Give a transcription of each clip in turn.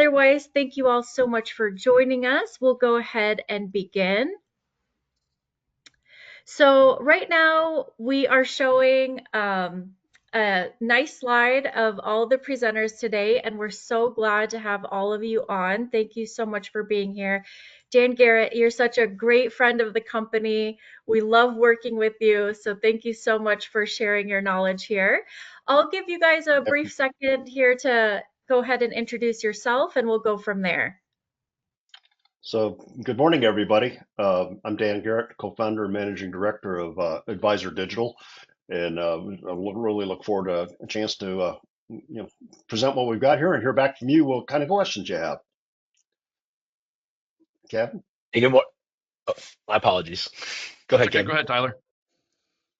Otherwise, thank you all so much for joining us. We'll go ahead and begin. So right now we are showing a nice slide of all the presenters today, and we're so glad to have all of you on. Thank you so much for being here. Dan Garrett, you're such a great friend of the company. We love working with you, so thank you so much for sharing your knowledge here. I'll give you guys a brief second here to go ahead and introduce yourself, and we'll go from there. So, good morning, everybody. I'm Dan Garrett, co-founder and managing director of Advisor Digital, and really look forward to a chance to present what we've got here and hear back from you what kind of questions you have. Kevin? Hey, good morning. Oh, my apologies. Go ahead, Okay, Kevin. go ahead, Tyler.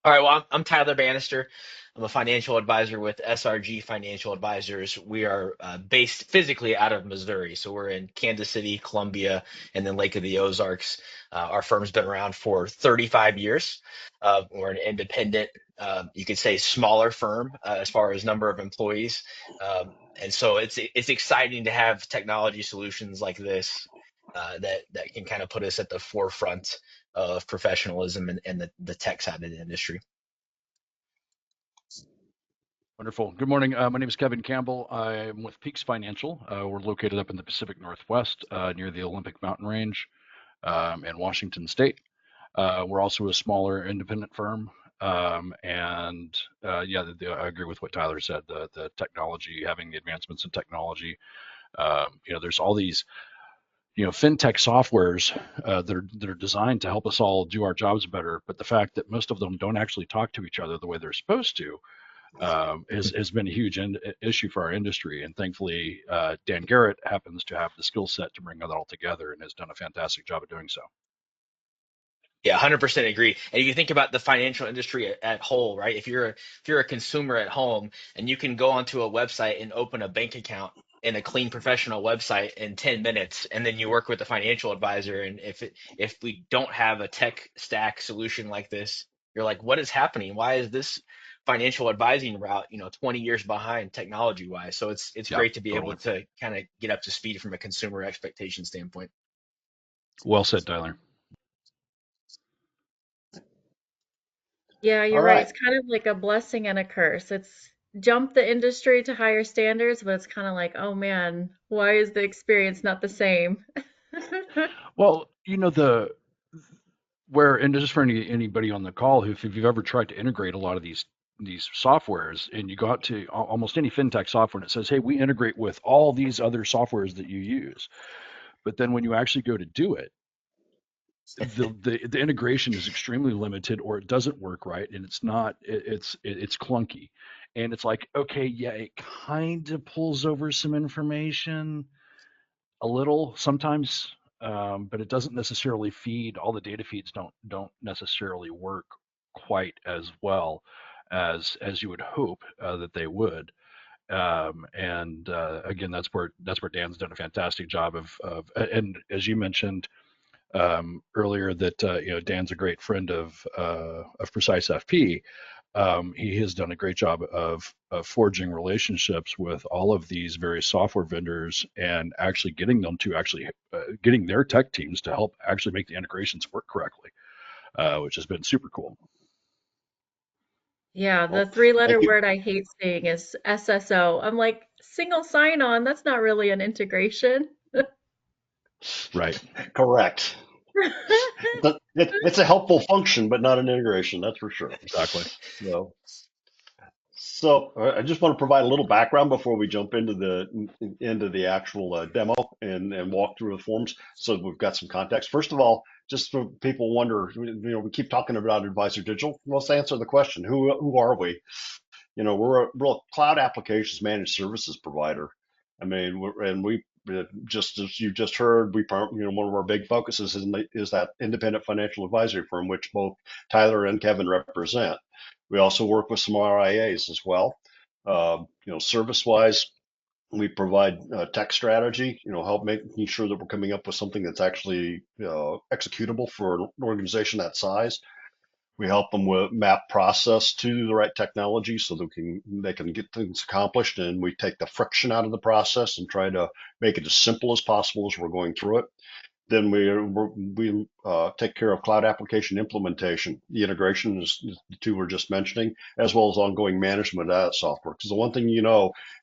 All right, well, I'm Tyler Bannister. I'm a financial advisor with SRG Financial Advisors. We are based physically out of Missouri. So we're in Kansas City, Columbia, and then Lake of the Ozarks. Our firm's been around for 35 years. We're an independent, you could say smaller firm as far as number of employees. And so it's exciting to have technology solutions like this that can kind of put us at the forefront of professionalism and the tech side of the industry. Wonderful. Good morning. My name is Kevin Campbell. I'm with Peaks Financial. We're located up in the Pacific Northwest near the Olympic Mountain Range in Washington State. We're also a smaller independent firm. I agree with what Tyler said. The technology, having the advancements in technology, there's all these fintech softwares that are designed to help us all do our jobs better, but the fact that most of them don't actually talk to each other the way they're supposed to has been a huge issue for our industry. And thankfully, Dan Garrett happens to have the skill set to bring that all together and has done a fantastic job of doing so. Yeah, 100% agree. And if you think about the financial industry at whole, right? If you're a consumer at home and you can go onto a website and open a bank account in a clean professional website in 10 minutes, and then you work with a financial advisor, and if we don't have a tech stack solution like this, you're like, what is happening? Why is this financial advising route, 20 years behind technology wise? So it's great to be able to kind of get up to speed from a consumer expectation standpoint. Well said, Tyler. Yeah, you're All right. right. It's kind of like a blessing and a curse. It's jumped the industry to higher standards, but it's kind of like, oh man, why is the experience not the same? Well, and just for anybody on the call, if you've ever tried to integrate a lot of these softwares, and you go out to almost any fintech software and it says, hey, we integrate with all these other softwares that you use, but then when you actually go to do it, the integration is extremely limited, or it doesn't work right, and it's clunky, and it's like, okay, yeah, it kind of pulls over some information a little sometimes, but it doesn't necessarily feed. All the data feeds don't necessarily work quite as well as you would hope that they would. Again, that's where Dan's done a fantastic job and as you mentioned earlier, that Dan's a great friend of PreciseFP. He has done a great job of forging relationships with all of these various software vendors and actually getting them to getting their tech teams to help actually make the integrations work correctly, which has been super cool. Yeah, the Well, three-letter thank you. word I hate seeing is SSO. I'm like, single sign-on, that's not really an integration. Right. Correct. It's a helpful function, but not an integration, that's for sure. Exactly. So I just want to provide a little background before we jump into the actual demo and walk through the forms, so we've got some context. First of all, just for people wonder, we keep talking about Advisor Digital. Let's answer the question: Who are we? We're a cloud applications managed services provider. I mean, we just as you just heard, one of our big focuses is that independent financial advisory firm, which both Tyler and Kevin represent. We also work with some RIAs as well. Service-wise, we provide tech strategy, help making sure that we're coming up with something that's actually executable for an organization that size. We help them with map process to the right technology so they can get things accomplished, and we take the friction out of the process and try to make it as simple as possible as we're going through it. Then we take care of cloud application implementation. The integration is the two we're just mentioning, as well as ongoing management of that software. Because the one thing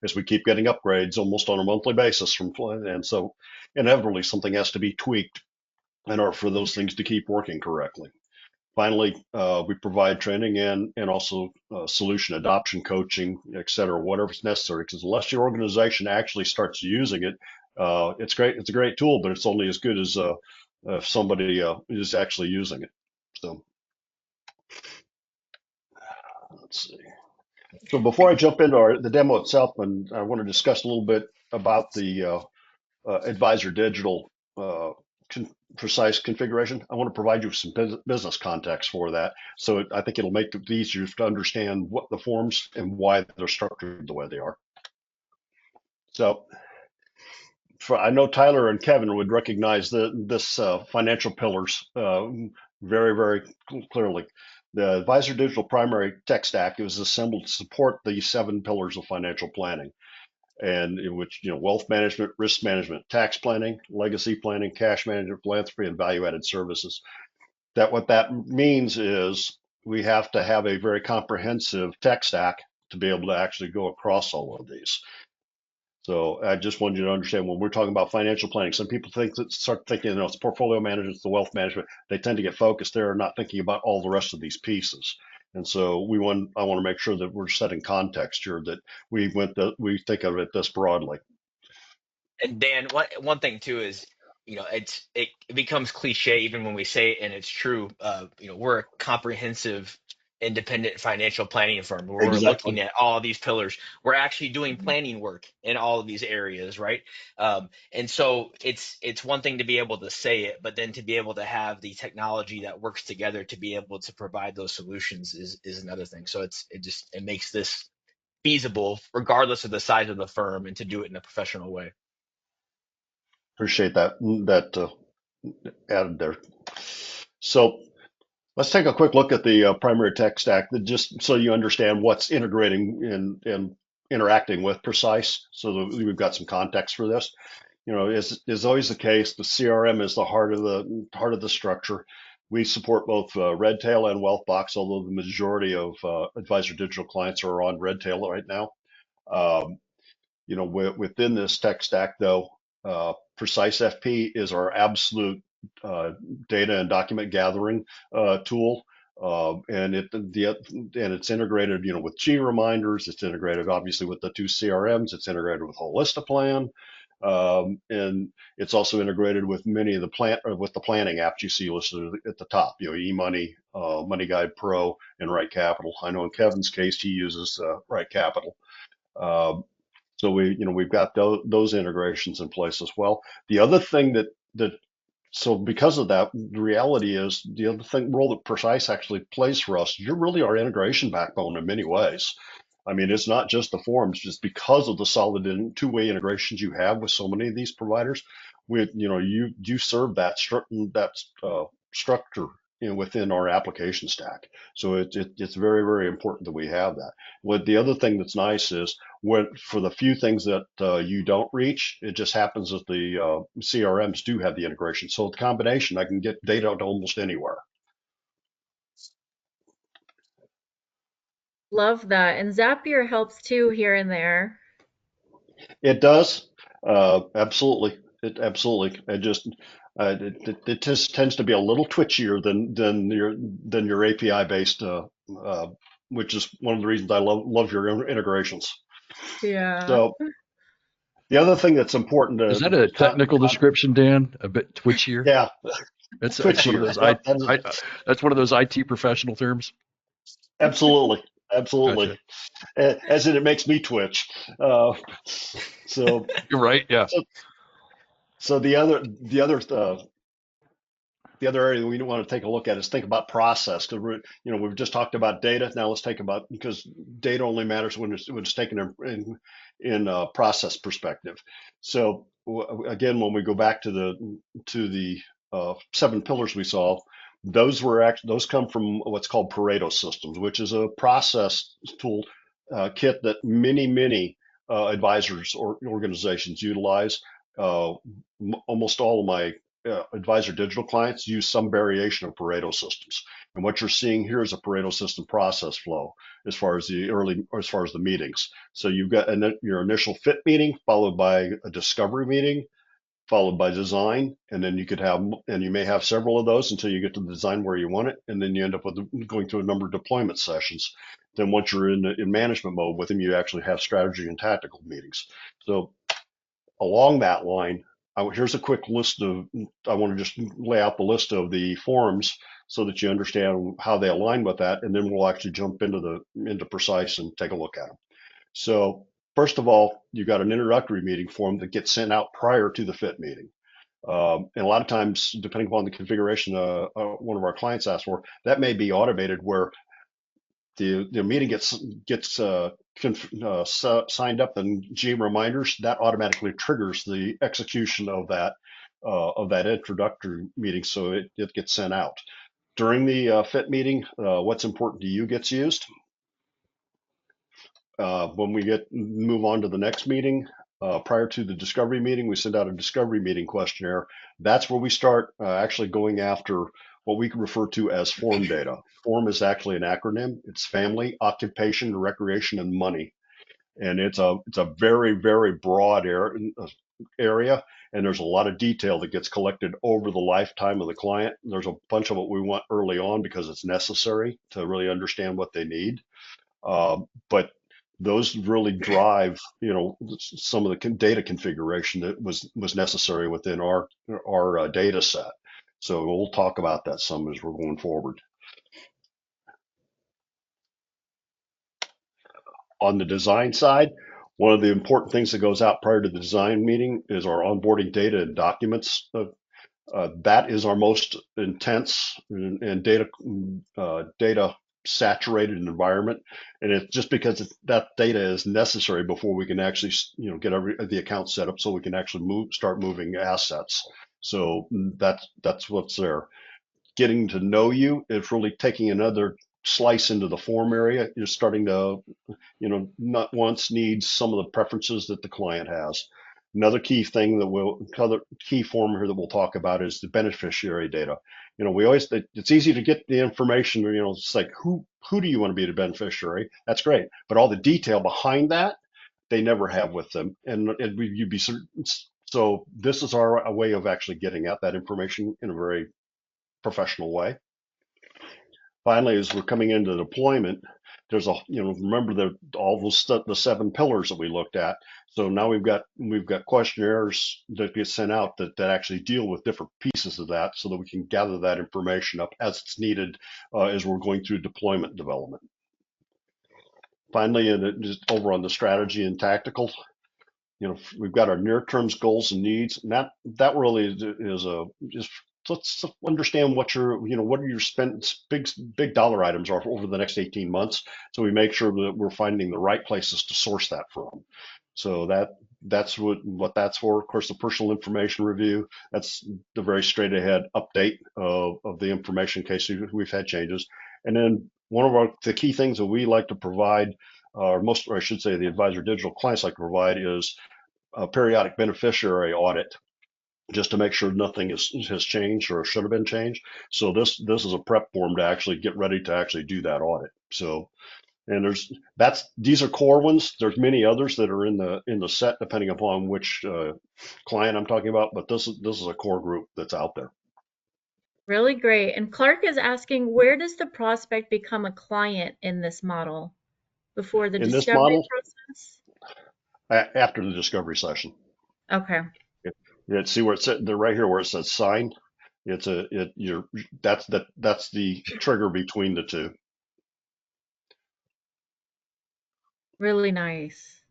is we keep getting upgrades almost on a monthly basis and so inevitably something has to be tweaked in order for those things to keep working correctly. Finally, we provide training and also solution adoption coaching, et cetera, whatever's necessary. Because unless your organization actually starts using it, it's great. It's a great tool, but it's only as good as if somebody is actually using it. So let's see. So before I jump into the demo itself, and I want to discuss a little bit about the Advisor Digital con precise configuration. I want to provide you with some business context for that. So I think it'll make it easier to understand what the forms and why they're structured the way they are. So I know Tyler and Kevin would recognize this financial pillars very, very clearly. The Advisor Digital Primary Tech Stack was assembled to support the 7 pillars of financial planning, and in which wealth management, risk management, tax planning, legacy planning, cash management, philanthropy, and value-added services. What that means is we have to have a very comprehensive tech stack to be able to actually go across all of these. So I just wanted you to understand when we're talking about financial planning, some people start thinking, it's portfolio management, it's the wealth management. They tend to get focused there, not thinking about all the rest of these pieces. And so I want to make sure that we're setting context here, that we think of it this broadly. And Dan, one thing too is, it becomes cliche even when we say it, and it's true. We're a comprehensive, independent financial planning firm where we're Exactly. looking at all these pillars. We're actually doing planning work in all of these areas, right? And so it's one thing to be able to say it, but then to be able to have the technology that works together to be able to provide those solutions is another thing. So it makes this feasible regardless of the size of the firm, and to do it in a professional way. Appreciate that added there. So let's take a quick look at the primary tech stack, just so you understand what's integrating and interacting with Precise, so that we've got some context for this. Is always the case, the CRM is the heart of the structure. We support both Redtail and WealthBox, although the majority of Advisor Digital clients are on Redtail right now. Um, within this tech stack, though, PreciseFP is our absolute data and document gathering tool. And it's integrated, with G reminders. It's integrated obviously with the 2 CRMs. It's integrated with Holistiplan, and it's also integrated with many of with the planning apps you see listed at the top. eMoney, Money Guide Pro, and Right Capital. I know in Kevin's case he uses Right Capital. Um, so we've got those integrations in place as well. The other thing so because of that, the reality is the other role that Precise actually plays for us, you're really our integration backbone in many ways. I mean, it's not just the forms, just because of the solid two-way integrations you have with so many of these providers. You serve that structure within our application stack. So it's very, very important that we have that. The other thing that's nice is for the few things that you don't reach, it just happens that the CRMs do have the integration. So the combination, I can get data to almost anywhere. Love that. And Zapier helps too here and there. It does, absolutely. It absolutely. It just tends to be a little twitchier than your API based, which is one of the reasons I love your integrations. Yeah. So the other thing that's important Is to that a technical description, Dan? A bit twitchier? yeah, It's one of twitchier. those Yep, that's one of those IT professional terms. absolutely, absolutely. Gotcha. As in, it makes me twitch. Uh, so You're right. Yeah. so so the other area we want to take a look at is think about process, because we've just talked about data. Now let's take about, because data only matters when it's taken in a process perspective. So again, when we go back to the 7 pillars we saw, Those come from what's called Pareto systems, which is a process tool kit that many advisors or organizations utilize. Uh, Almost all of my advisor digital clients use some variation of Pareto systems. And what you're seeing here is a Pareto system process flow as far as the meetings. So you've got your initial fit meeting followed by a discovery meeting, followed by design, and then you may have several of those until you get to the design where you want it, and then you end up with going through a number of deployment sessions. Then once you're in management mode with them, you actually have strategy and tactical meetings. So along that line, here's a quick list of, I want to just lay out the list of the forums so that you understand how they align with that, and then we'll actually jump into Precise and take a look at them. So first of all, you got an introductory meeting form that gets sent out prior to the fit meeting. And a lot of times, depending upon the configuration one of our clients asks for, that may be automated where the meeting gets signed up and G reminders that automatically triggers the execution of that introductory meeting, so it gets sent out during the fit meeting. What's important to you gets used. When we move on to the next meeting, prior to the discovery meeting, we send out a discovery meeting questionnaire. That's where we start actually going after what we can refer to as form data. Form is actually an acronym. It's family, occupation, recreation, and money. And it's a very broad area, and there's a lot of detail that gets collected over the lifetime of the client. There's a bunch of what we want early on because it's necessary to really understand what they need. But those really drive, some of the data configuration that was necessary within our data set. So we'll talk about that some as we're going forward. On the design side, one of the important things that goes out prior to the design meeting is our onboarding data and documents. That is our most intense and data saturated environment, and it's just because that data is necessary before we can actually get the account set up so we can actually start moving assets. So that's what's there. Getting to know you is really taking another slice into the form area. You're starting to not wants, needs, some of the preferences that the client has. Another key thing other key form here that we'll talk about is the beneficiary data. It's easy to get the information, it's like, who do you want to be the beneficiary? That's great. But all the detail behind that, they never have with them. And you'd be certain. So this is a way of actually getting at that information in a very professional way. Finally, as we're coming into deployment, there's remember the 7 pillars that we looked at. So now we've got questionnaires that get sent out that actually deal with different pieces of that, so that we can gather that information up as it's needed as we're going through deployment development. Finally, and just over on the strategy and tactical, we've got our near term goals and needs, and that really is just let's understand what what are your big dollar items are over the next 18 months, so we make sure that we're finding the right places to source that from. So that's what that's for. Of course, the personal information review, that's the very straight ahead update of the information in case we've had changes. And then one of the key things that we like to provide, or I should say the advisor digital clients like to provide, is a periodic beneficiary audit, just to make sure nothing has changed or should have been changed. So this is a prep form to actually get ready to actually do that audit. So, and these are core ones. There's many others that are in the set depending upon which client I'm talking about, but this is a core group that's out there. Really great. And Clark is asking, where does the prospect become a client in this model? Before the In this discovery model, process? after the discovery session. Okay. See where it said, they're right here where it says sign. That's the trigger between the two. Really nice.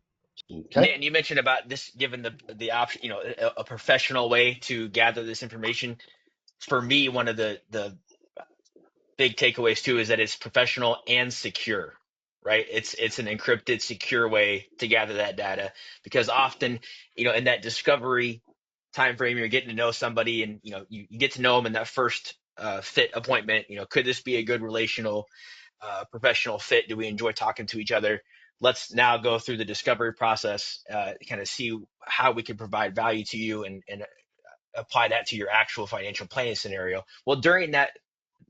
Okay. And you mentioned about this, given the option, a professional way to gather this information. For me, one of the big takeaways too is that it's professional and secure, right? It's an encrypted, secure way to gather that data, because often, in that discovery time frame, you're getting to know somebody, and you get to know them in that first fit appointment. Could this be a good relational, professional fit? Do we enjoy talking to each other? Let's now go through the discovery process, kind of see how we can provide value to you, and apply that to your actual financial planning scenario. Well, during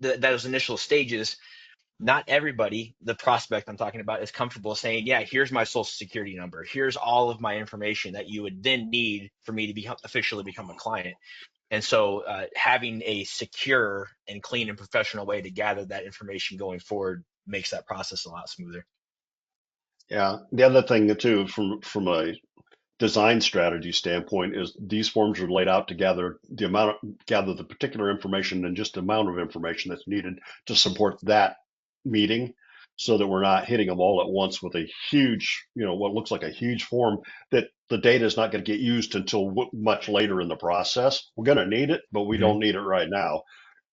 those initial stages, not everybody, the prospect I'm talking about, is comfortable saying, yeah, here's my social security number. Here's all of my information that you would then need for me to officially become a client. And so having a secure and clean and professional way to gather that information going forward makes that process a lot smoother. Yeah. The other thing too, from a design strategy standpoint, is these forms are laid out to gather the particular information and just the amount of information that's needed to support that meeting, so that we're not hitting them all at once with a huge, what looks like a huge form that the data is not going to get used until much later in the process. We're going to need it, but we Mhm. don't need it right now.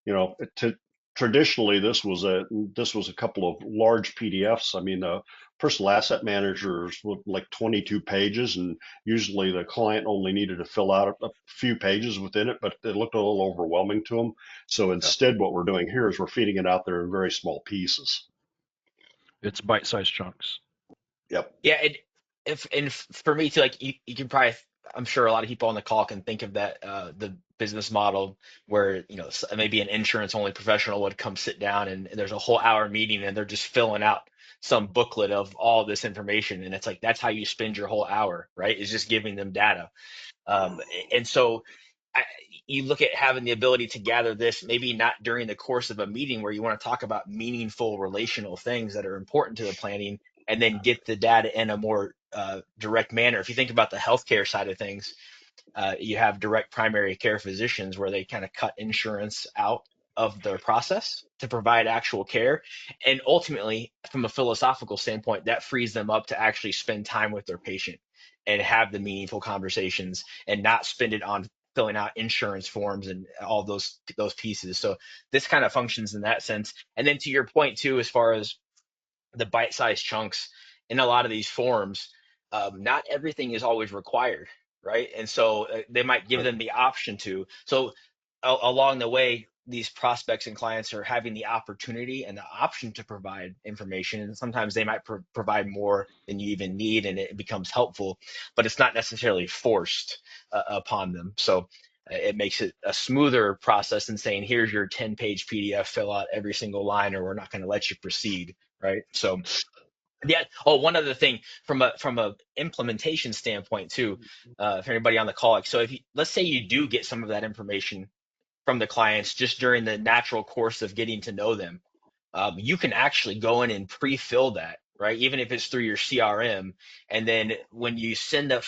To traditionally, this was a couple of large PDFs. I mean, personal asset managers with like 22 pages, and usually the client only needed to fill out a few pages within it, but it looked a little overwhelming to them. So Yeah. instead, what we're doing here is we're feeding it out there in very small pieces. It's bite-sized chunks. Yep. Yeah, for me too, like you can probably, I'm sure a lot of people on the call can think of that the business model where maybe an insurance only professional would come sit down and there's a whole hour meeting and they're just filling out some booklet of all this information, and it's like that's how you spend your whole hour, right? Is just giving them data. Um, and so I, you look at having the ability to gather this, maybe not during the course of a meeting where you want to talk about meaningful relational things that are important to the planning, and then get the data in a more direct manner. If you think about the healthcare side of things, you have direct primary care physicians where they kind of cut insurance out of their process to provide actual care. And ultimately, from a philosophical standpoint, that frees them up to actually spend time with their patient and have the meaningful conversations and not spend it on filling out insurance forms and all those pieces. So this kind of functions in that sense. And then to your point too, as far as the bite-sized chunks in a lot of these forms, not everything is always required, right? And so they might give Right. them the option to. So along the way, these prospects and clients are having the opportunity and the option to provide information. And sometimes they might provide more than you even need, and it becomes helpful, but it's not necessarily forced upon them. So it makes it a smoother process than saying, here's your 10-page PDF, fill out every single line, or we're not going to let you proceed, right? So yeah. Oh, one other thing from a implementation standpoint too, for anybody on the call. Like, so if let's say you do get some of that information from the clients just during the natural course of getting to know them, you can actually go in and pre-fill that, right? Even if it's through your CRM, and then when you send the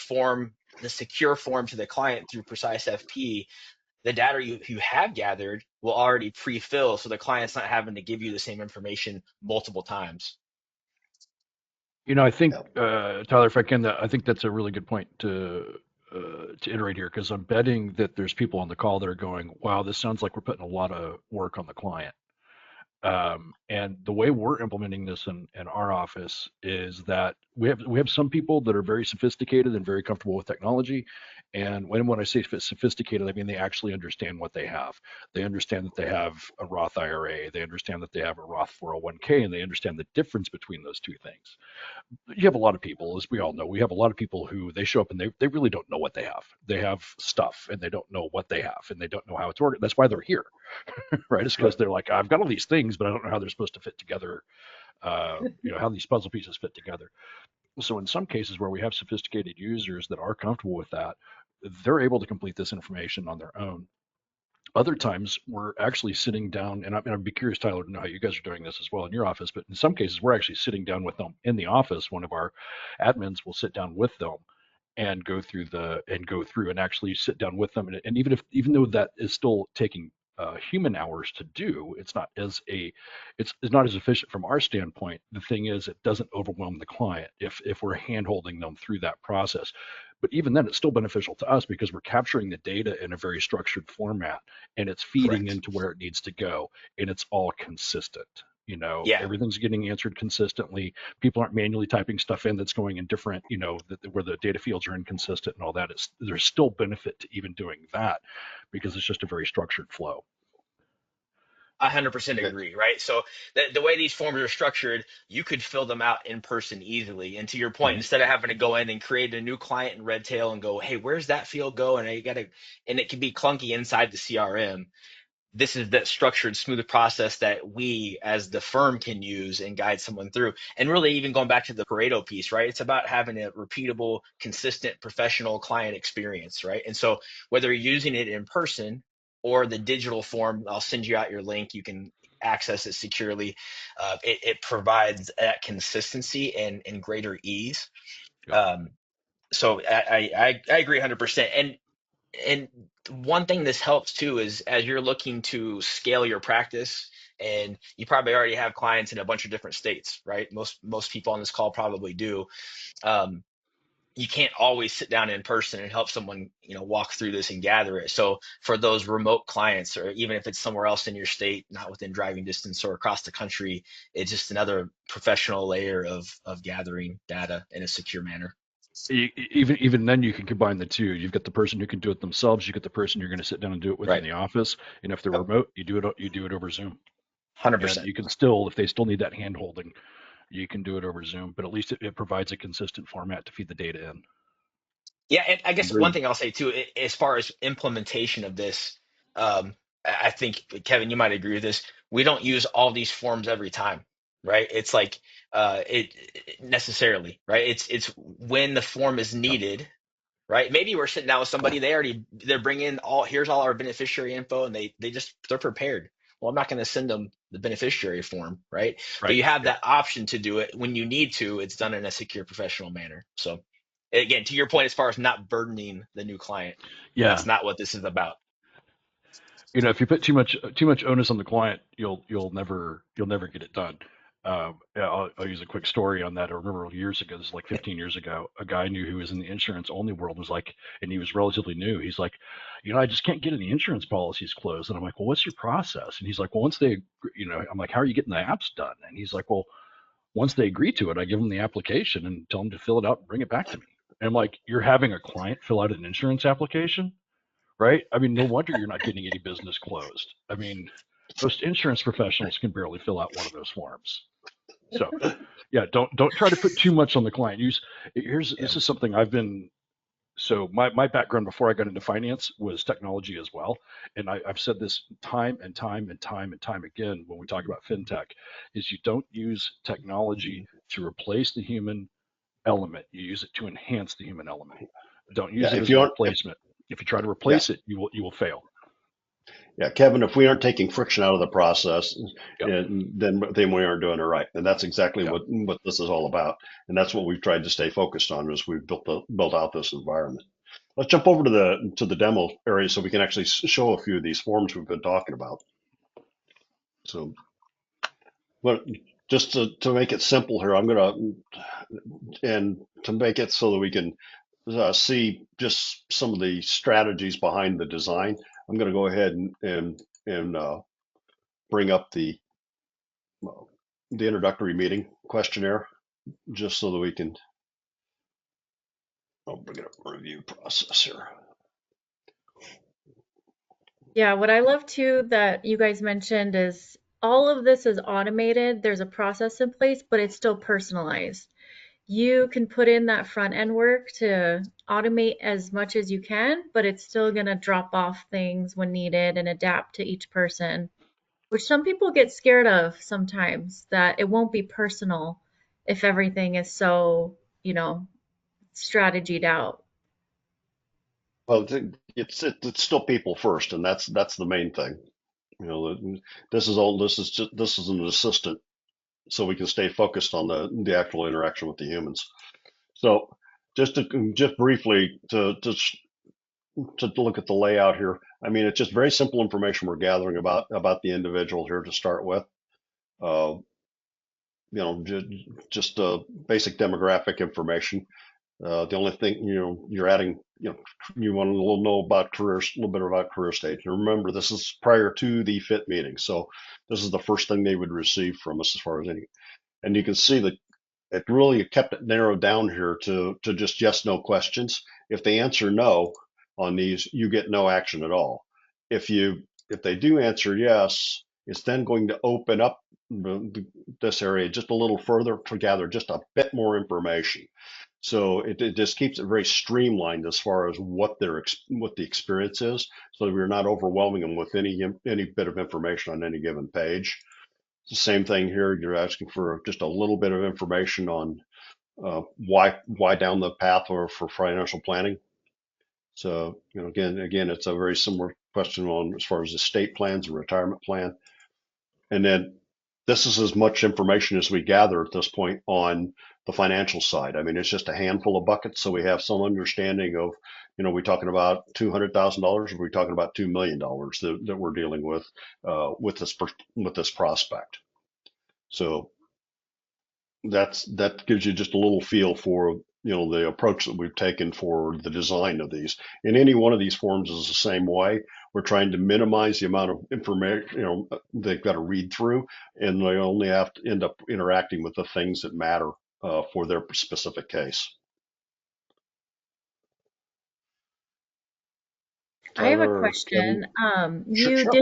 secure form to the client through PreciseFP, the data you have gathered will already pre-fill, so the client's not having to give you the same information multiple times. I think, Yep. Tyler, if I can, I think that's a really good point to iterate here, because I'm betting that there's people on the call that are going, "Wow, this sounds like we're putting a lot of work on the client." And the way we're implementing this in our office is that we have some people that are very sophisticated and very comfortable with technology. And when I say sophisticated, I mean they actually understand what they have. They understand that they have a Roth IRA, they understand that they have a Roth 401k, and they understand the difference between those two things. You have a lot of people, as we all know, we have a lot of people who they show up and they really don't know what they have. They have stuff and they don't know what they have and they don't know how it's organized. That's why they're here, right? It's because Right. they're like, I've got all these things, but I don't know how they're supposed to fit together. How these puzzle pieces fit together. So in some cases where we have sophisticated users that are comfortable with that, they're able to complete this information on their own. Other times we're actually sitting down, and I'd be curious, Tyler, to know how you guys are doing this as well in your office. But in some cases, we're actually sitting down with them in the office. One of our admins will sit down with them and go through and actually sit down with them. And even though that is still taking human hours to do, it's not as efficient from our standpoint. The thing is, it doesn't overwhelm the client if we're hand holding them through that process. But even then, it's still beneficial to us because we're capturing the data in a very structured format and it's feeding Correct. into where it needs to go, and it's all consistent. Yeah. Everything's getting answered consistently. People aren't manually typing stuff in that's going in different, where the data fields are inconsistent and all that. There's still benefit to even doing that because it's just a very structured flow. I 100% Okay. agree, right? So the way these forms are structured, you could fill them out in person easily. And to your point, Mhm. instead of having to go in and create a new client in Redtail and go, hey, where's that field go? And you gotta, and it can be clunky inside the CRM. This is that structured, smooth process that we as the firm can use and guide someone through. And really, even going back to the Pareto piece, right? It's about having a repeatable, consistent, professional client experience, right? And so, whether you're using it in person or the digital form, I'll send you out your link. You can access it securely. It provides that consistency and greater ease. Yep. Um, so I agree 100%. And one thing this helps too is as you're looking to scale your practice, and you probably already have clients in a bunch of different states, right? Most people on this call probably do. Um, you can't always sit down in person and help someone, walk through this and gather it. So for those remote clients, or even if it's somewhere else in your state, not within driving distance or across the country, it's just another professional layer of gathering data in a secure manner. Even then, you can combine the two. You've got the person who can do it themselves. You get the person you're going to sit down and do it with in Right. the office. And if they're Yep. remote, you do it over Zoom. And 100%. you can still, if they still need that hand holding, you can do it over Zoom. But at least it provides a consistent format to feed the data in. Yeah, and I guess one Agreed. thing I'll say too, as far as implementation of this, I think Kevin, you might agree with this. We don't use all these forms every time, right? It's like necessarily, right? It's when the form is Yep. needed, right? Maybe we're sitting down with somebody, they're bringing here's all our beneficiary info, and they're prepared. Well, I'm not going to send them the beneficiary form, right? But Right. you have Yep. that option to do it when you need to. It's done in a secure, professional manner. So again, to your point, as far as not burdening the new client, Yeah. that's not what this is about. If you put too much onus on the client, you'll never get it done. Yeah, I'll use a quick story on that. I remember years ago, this is like 15 years ago, a guy I knew who was in the insurance only world was like, and he was relatively new. He's like, I just can't get any insurance policies closed. And I'm like, well, what's your process? And he's like, well, once they, I'm like, how are you getting the apps done? And he's like, well, once they agree to it, I give them the application and tell them to fill it out and bring it back to me. And I'm like, you're having a client fill out an insurance application? Right? I mean, no wonder you're not getting any business closed. I mean, most insurance professionals can barely fill out one of those forms. So, yeah, don't try to put too much on the client. Yeah. This is something I've been. So my background before I got into finance was technology as well, and I've said this time and time and time and time again when we talk about fintech, is you don't use technology to replace the human element. You use it to enhance the human element. Don't Yeah. use it If as a you aren't, if, replacement. If you try to yeah, replace it, you will fail. yeah, Kevin, if we aren't taking friction out of the process, Yep. then we aren't doing it right. And that's exactly Yep. what this is all about. And that's what we've tried to stay focused on as we've built out this environment. Let's jump over to the demo area so we can actually show a few of these forms we've been talking about. So, but just to make it simple here, I'm gonna and to make it so that we can see just some of the strategies behind the design, I'm going to go ahead and bring up the introductory meeting questionnaire just so that we can. I'll bring it up review process here. Yeah, what I love too that you guys mentioned is all of this is automated. There's a process in place, but it's still personalized. You can put in that front end work to automate as much as you can, but it's still going to drop off things when needed and adapt to each person, which some people get scared of sometimes, that it won't be personal if everything is so, strategied out. Well, it's still people first, and that's the main thing. You know, this is an assistant, so we can stay focused on the actual interaction with the humans. So just briefly to look at the layout here, I mean, it's just very simple information we're gathering about the individual here to start with. Uh, just basic demographic information. The only thing, you're adding, you want to know about careers, a little bit about career stage. And remember, this is prior to the fit meeting. So this is the first thing they would receive from us as far as any. And you can see that it really kept it narrowed down here to just yes, no questions. If they answer no on these, you get no action at all. If they do answer yes, it's then going to open up this area just a little further to gather just a bit more information. So it just keeps it very streamlined as far as what what the experience is, so that we're not overwhelming them with any bit of information on any given page. It's the same thing here. You're asking for just a little bit of information on why down the path or for financial planning. So, again, it's a very similar question on as far as estate plans and retirement plan. And then this is as much information as we gather at this point on the financial side. I mean, it's just a handful of buckets, so we have some understanding of, we talking about $200,000, or we talking about $2 million that we're dealing with this prospect. So that gives you just a little feel for the approach that we've taken for the design of these. And any one of these forms is the same way. We're trying to minimize the amount of information they've got to read through, and they only have to end up interacting with the things that matter for their specific case. I have a Tyler or question. Kevin? Sure.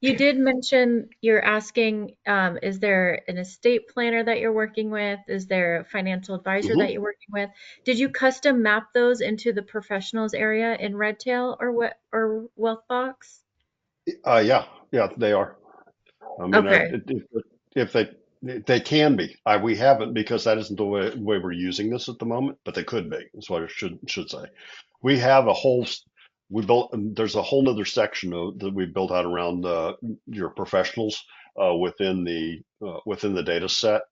You did mention you're asking, is there an estate planner that you're working with? Is there a financial advisor that Hmm. you're working with? Did you custom map those into the professionals area in Redtail or what or Wealthbox? Yeah, they are. I mean, Okay. if they can be, we haven't, because that isn't the way we're using this at the moment. But they could be. That's what I should say. We have a whole we built. There's a whole nother section that we built out around your professionals within the data set.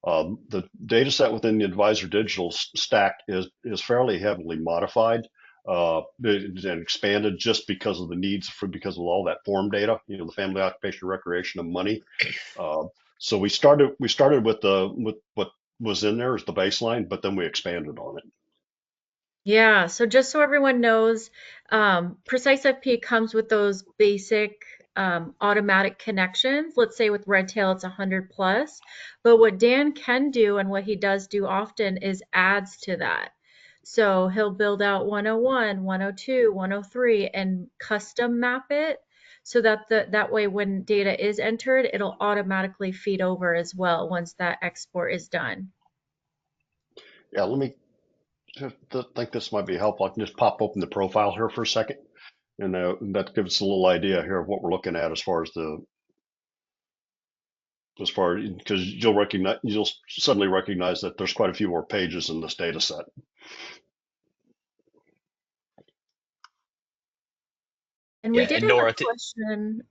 The data set within the Advisor Digital stack is fairly heavily modified and expanded just because of the needs because of all that form data, the family, occupation, recreation, and money. Uh, so we started with what was in there as the baseline, but then we expanded on it. Yeah, so just so everyone knows, PreciseFP comes with those basic automatic connections. Let's say with Redtail, it's 100 plus. But what Dan can do and what he does do often is adds to that. So he'll build out 101, 102, 103, and custom map it so that that way when data is entered, it'll automatically feed over as well once that export is done. Yeah, let me think this might be helpful. I can just pop open the profile here for a second, and that gives us a little idea here of what we're looking at because you'll suddenly recognize that there's quite a few more pages in this data set. And we Yeah, did and have a Nora, question.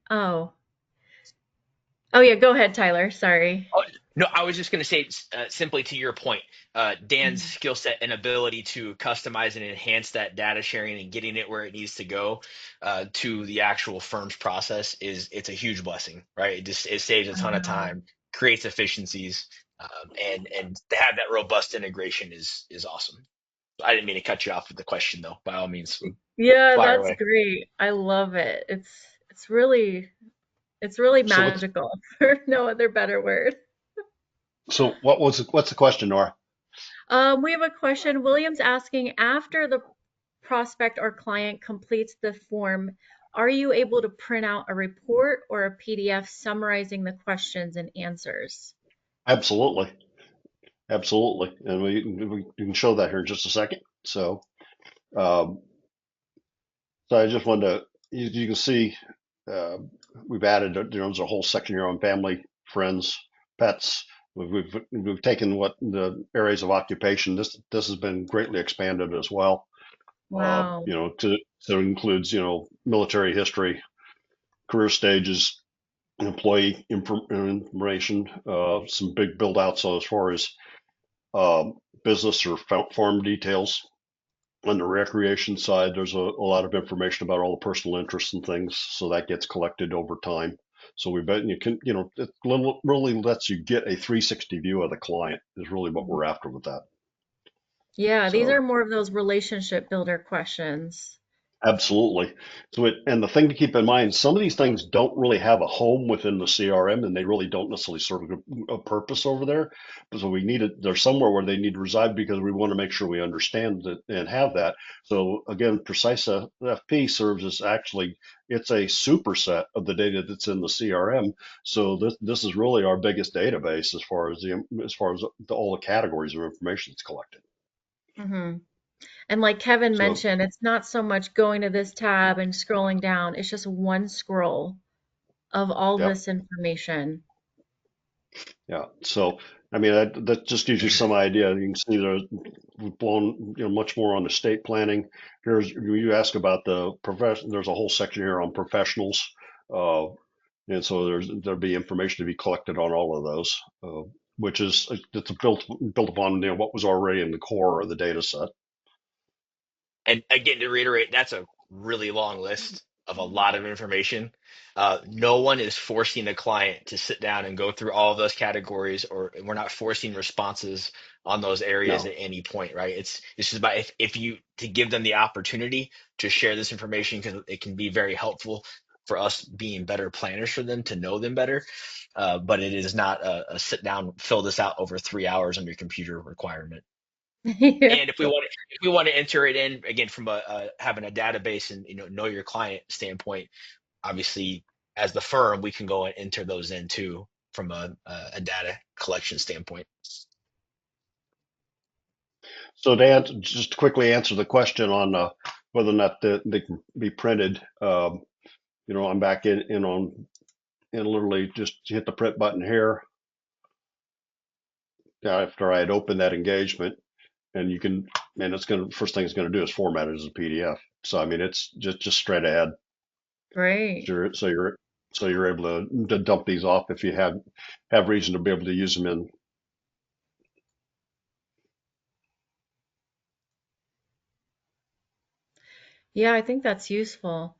Oh yeah, go ahead, Tyler. Sorry. oh, no, I was just going to say simply to your point, Dan's Mhm. skill set and ability to customize and enhance that data sharing and getting it where it needs to go to the actual firm's process it's a huge blessing, right? It saves a I ton of know. time, creates efficiencies, and to have that robust integration is awesome. I didn't mean to cut you off with the question though. By all means, Yeah, fire that's away. great. I love it. It's really it's really So what's magical for no other better word. so what's the question, Nora? We have a question. William's asking, after the prospect or client completes the form, are you able to print out a report or a PDF summarizing the questions and answers? Absolutely, absolutely, and we can show that here in just a second. Um, so I just wanted to, you can see, uh, we've added, there's a whole section here on family, friends, pets. We've taken what the areas of occupation. This has been greatly expanded as well. Wow. So it includes, military history, career stages, employee information, some big build outs as far as business or farm details. On the recreation side, there's a lot of information about all the personal interests and things, so that gets collected over time. So we bet you can, it really lets you get a 360 view of the client is really what we're after with that. Yeah, these are So more of those relationship builder questions. Absolutely. And the thing to keep in mind, some of these things don't really have a home within the CRM, and they really don't necessarily serve a purpose over there. So we need it. There's somewhere where they need to reside because we want to make sure we understand it and have that. So again, PreciseFP serves as actually it's a superset of the data that's in the CRM. So this is really our biggest database as far as all the categories of information that's collected. Hmm. And like Kevin So mentioned, it's not so much going to this tab and scrolling down. It's just one scroll of all yeah. this information. Yeah. So, I mean, that just gives you some idea. You can see we've blown, much more on estate planning. You ask about the profession. There's a whole section here on professionals. Uh, and so there'll be information to be collected on all of those, which is it's built upon, what was already in the core of the data set. And again, to reiterate, that's a really long list of a lot of information. No one is forcing the client to sit down and go through all of those categories, or we're not forcing responses on those areas No. at any point, right? It's just about if you to give them the opportunity to share this information because it can be very helpful for us being better planners for them to know them better. But it is not a sit down, fill this out over 3 hours on your computer requirement. Yeah. And if we want to enter it in again from having a database and know your client standpoint, obviously as the firm we can go and enter those in too from a data collection standpoint. So to just quickly answer the question on whether or not they can be printed, I'm back in on and literally just hit the print button here after I had opened that engagement, and it's going to first thing it's going to do is format it as a PDF. So I mean, it's just straight ahead. Great. So you're able to dump these off if you have reason to be able to use them in. Yeah, I think that's useful.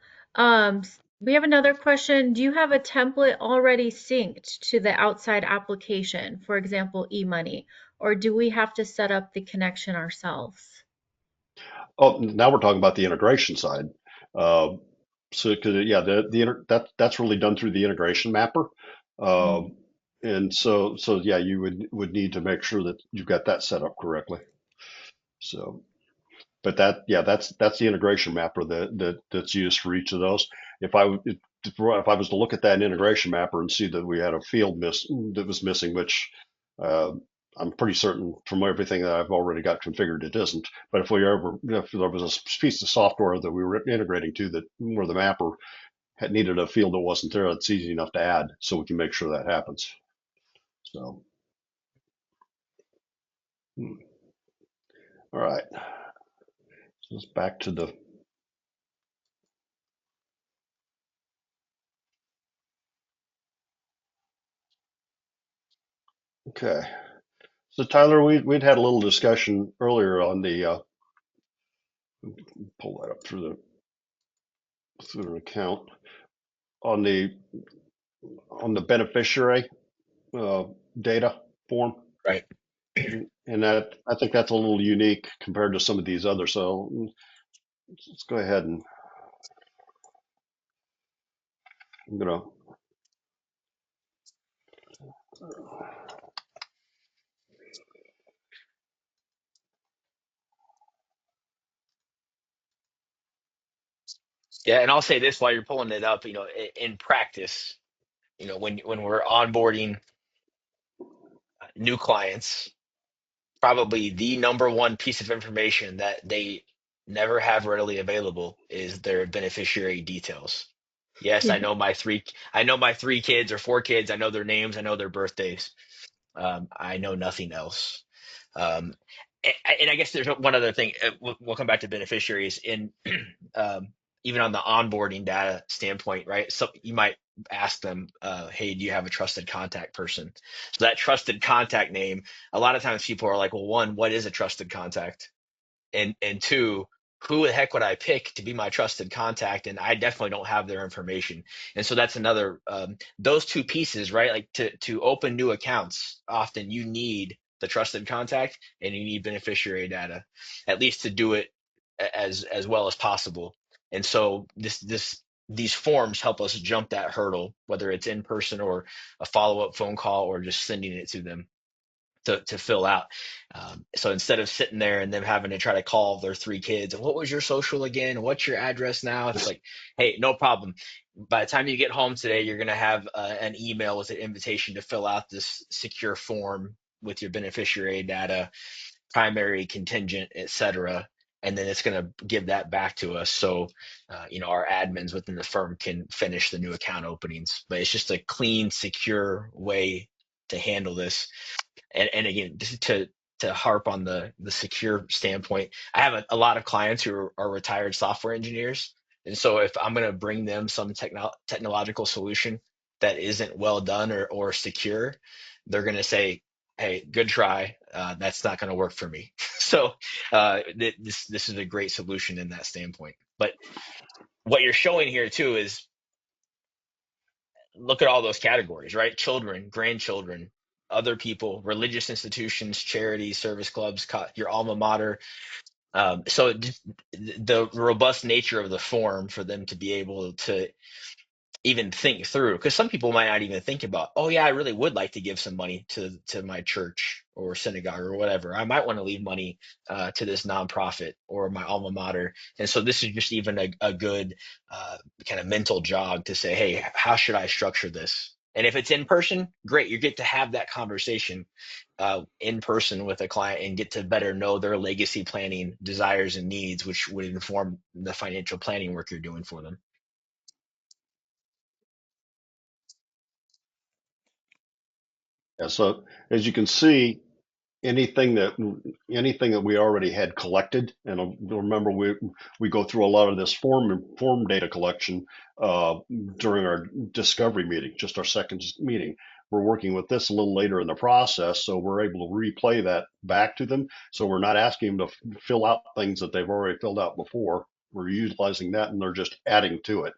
We have another question. Do you have a template already synced to the outside application, for example, eMoney, or do we have to set up the connection ourselves? Oh, now we're talking about the integration side. Uh, so, cause yeah, that's really done through the integration mapper. Uh, Mhm. and so yeah, you would need to make sure that you've got that set up correctly. So, but yeah, that's the integration mapper that's used for each of those. If I was to look at that integration mapper and see that we had a field that was missing, which uh, I'm pretty certain from everything that I've already got configured it isn't. But if there was a piece of software that we were integrating to that where the mapper had needed a field that wasn't there, it's easy enough to add, so we can make sure that happens. So, all right, so let's back to the okay. So Tyler, we'd had a little discussion earlier on the pull that up through an account on the beneficiary uh, data form, Right. and that I think that's a little unique compared to some of these others. So let's go ahead and I'm gonna Yeah, and I'll say this while you're pulling it up, in practice, when we're onboarding new clients, probably the number one piece of information that they never have readily available is their beneficiary details. Yes, Yeah. I know my three kids or four kids. I know their names. I know their birthdays. I know nothing else. Um, and I guess there's one other thing. We'll come back to beneficiaries in um, even on the onboarding data standpoint, right? So you might ask them, "Hey, do you have a trusted contact person?" So that trusted contact name. A lot of times people are like, "Well, one, what is a trusted contact?" And two, who the heck would I pick to be my trusted contact? And I definitely don't have their information. And so that's another those two pieces, right? Like to open new accounts, often you need the trusted contact and you need beneficiary data, at least to do it as well as possible. And so these forms help us jump that hurdle, whether it's in person or a follow-up phone call or just sending it to them to fill out. So instead of sitting there and them having to try to call their three kids, and what was your social again? What's your address now? It's like, hey, no problem. By the time you get home today, you're going to have an email with an invitation to fill out this secure form with your beneficiary data, primary, contingent, etc. And then it's going to give that back to us. So, our admins within the firm can finish the new account openings. But it's just a clean, secure way to handle this. And again, just to harp on the secure standpoint, I have a lot of clients who are retired software engineers, and so if I'm going to bring them some technological solution that isn't well done or secure, they're going to say, "Hey, good try. That's not going to work for me." So this is a great solution in that standpoint. But what you're showing here too is look at all those categories, right? Children, grandchildren, other people, religious institutions, charities, service clubs, your alma mater. So the robust nature of the form for them to be able to even think through, because some people might not even think about, oh yeah, I really would like to give some money to my church or synagogue or whatever. I might want to leave money to this nonprofit or my alma mater. And so this is just even a good kind of mental jog to say, hey, how should I structure this? And if it's in person, great, you get to have that conversation in person with a client and get to better know their legacy planning desires and needs, which would inform the financial planning work you're doing for them. Yeah, so as you can see, anything that anything that we already had collected, and remember we go through a lot of this form data collection uh, during our discovery meeting, just our second meeting. We're working with this a little later in the process, so we're able to replay that back to them. So we're not asking them to fill out things that they've already filled out before. We're utilizing that, and they're just adding to it.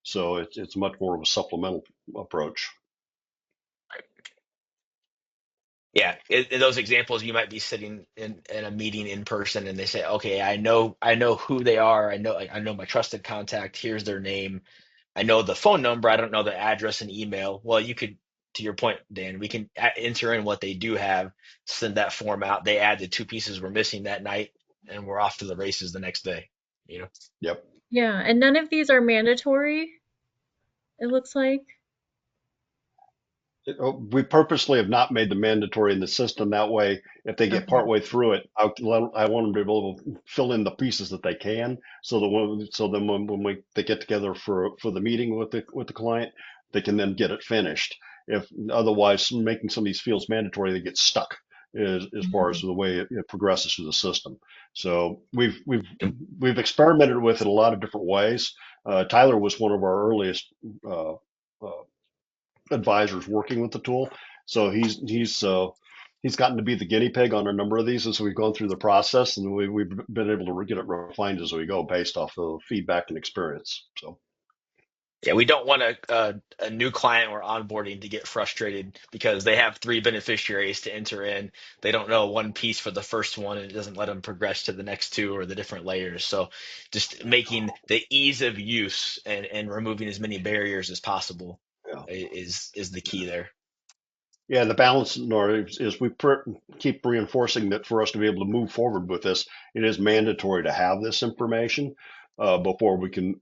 So it's much more of a supplemental approach. Yeah, in those examples, you might be sitting in a meeting in person, and they say, "Okay, I know who they are. I know my trusted contact. Here's their name. I know the phone number. I don't know the address and email." Well, you could, to your point, Dan, we can enter in what they do have, send that form out. They add the two pieces we're missing that night, and we're off to the races the next day. You know. Yep. Yeah, and none of these are mandatory, it looks like. We purposely have not made them mandatory in the system. That way, if they get Okay. partway through it, I want them to be able to fill in the pieces that they can, so that when they get together for the meeting with the client, they can then get it finished. If otherwise, making some of these fields mandatory, they get stuck as far as Mhm. the way it progresses through the system. So we've experimented with it a lot of different ways. Tyler was one of our earliest uh, uh, advisors working with the tool. So he's gotten to be the guinea pig on a number of these as we've gone through the process, and we've been able to get it refined as we go based off of feedback and experience. So Yeah, we don't want a new client we're onboarding to get frustrated because they have three beneficiaries to enter in. They don't know one piece for the first one, and it doesn't let them progress to the next two or the different layers. So just making the ease of use and removing as many barriers as possible yeah, is the key there. yeah. The balance, Nora, is keep reinforcing that for us to be able to move forward with this, it is mandatory to have this information before we can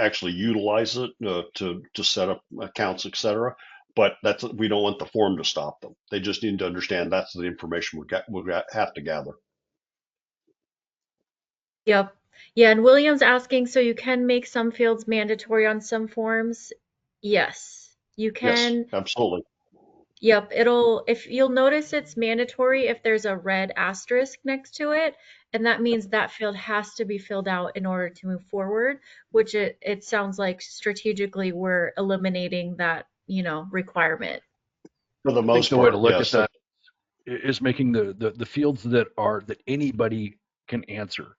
actually utilize it to set up accounts, etc. But we don't want the form to stop them. They just need to understand that's the information we have to gather. Yep. Yeah, and William's asking, so you can make some fields mandatory on some forms? Yes, you Yes, can. absolutely. Yep, if you'll notice it's mandatory if there's a red asterisk next to it, and that means that field has to be filled out in order to move forward, which it sounds like strategically we're eliminating that, requirement. For the I think most the way to part, look at yes. that is making the fields that anybody can answer